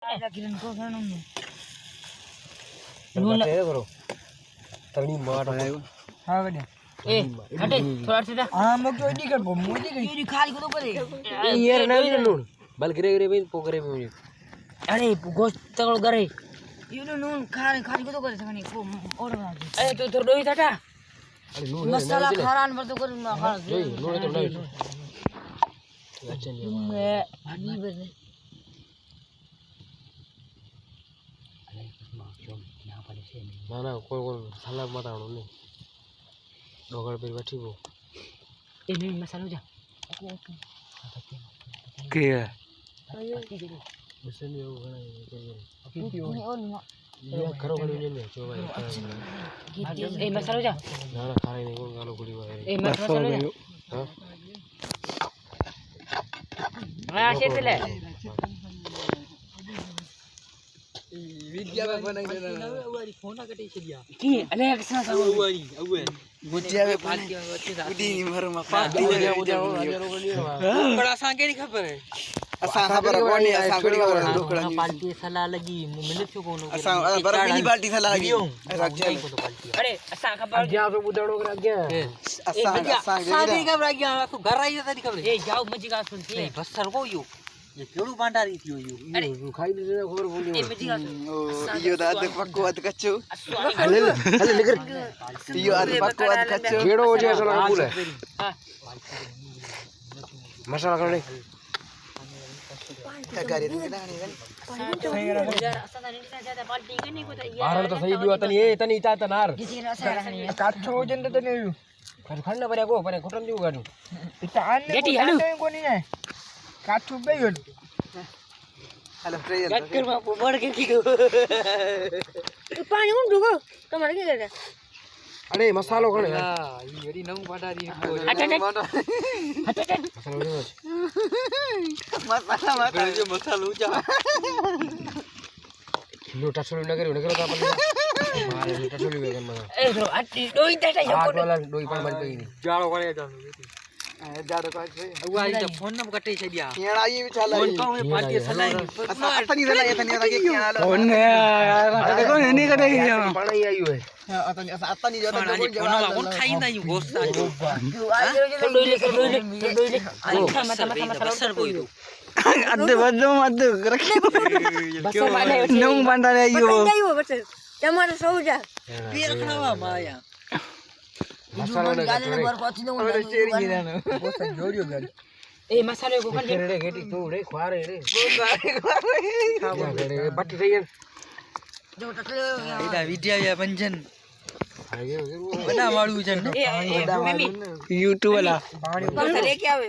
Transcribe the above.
आजा किरण को खाना में नून करो तनी मार हां गड्या ए हटे थोड़ा सीधा हां मग तो दी कर मोदी गई ये खाली को तो करे यार ना नून बल गिरे गिरे भाई पोकरे में मुझे अरे गोश्त तगड़ करे ये नून खाली खाली को तो करे सगनी को और अरे तू तो दोई टाटा अरे नून मसाला खारान पर तो कर ना खा नून तो नहीं अच्छा नहीं मैं भाजी बने ना ना कोई साला मत आनो नहीं डोगर पे बैठी वो ए नहीं मसाला जा के है मसाला वो घना नहीं और ये करो करो नहीं जो भाई ए मसाला जा ना ना खा नहीं कौन गालो गुड़ी वाले ए मसाला जा हां हां शेतले विद्या में बना देना वाली फोन कटे छलिया की अले एक्शन सा वाली अवे विद्या में पार्टी उदी नहीं मरो मा पार्टी बड़ा सांगे नहीं खबर है असा खबर कोनी असा कोनी खबर लोकड़ा पार्टी सला लगी मिनट को कोनो असा बरबीनी पार्टी सला लगी अरे असा खबर क्या तो बुदड़ो कर गया असा सांगे खबर आ गया तो घर आई था खबर ए जाओ मजी का सुनती है बस सर को यो ये केड़ू बांटा रही थी यो अरे खाई ले खबर बोली ए मजी का ओ यो दाद पक्को अद कच्चो हले हले लेकर यो अद पक्को अद कच्चो केड़ो हो जाए चलो बोले मसाला कर ले क्या करे तू ना आरण तो सही दियो तनी ए तनी ता तनार काठो जन तो नहीं खंड पर्या गो पण कुठून देऊ गाडू गेटी हॅलो कोणी नाही काठो बेगन हेलो ट्रेन कर बापू बड़ के की पानी उन दुगो तुम्हारे के करे अरे मसालो खणे हां येडी नंग पाटा दी मसाला मत जो मसाला ऊंचा लोटा छोड़ी नगर नगर का अपन मारे लोटा छोड़ी वेगन मगा ए तो अटी दोई टाटा आठ वाला दोई पण बन पई जाड़ो करे जानो जाड़ो का छे अगुआ ई फोन न कटे छे दिया केड़ा ई बिचाला फोन पर पार्टी सलाई अतनी सलाई अतनी लगे के हाल फोन ने यार देखो नहीं कटे पानी आयो है अतनी जो फोन कोन खाई नहीं गोश्त दोई ले बसर बोई दो अद्दे बद्दो मत रखे बसर वाले नंग बांधा रे यो बसर टमाटर सो जा पीर खावा माया मसाला ने ए मसाले को कर रे गेटी तू रे खारे रे बट्टी रही है जो टकले इदा विद्या या पंजन आगे बना वाळू जन ए मम्मी YouTube वाला लेके आवे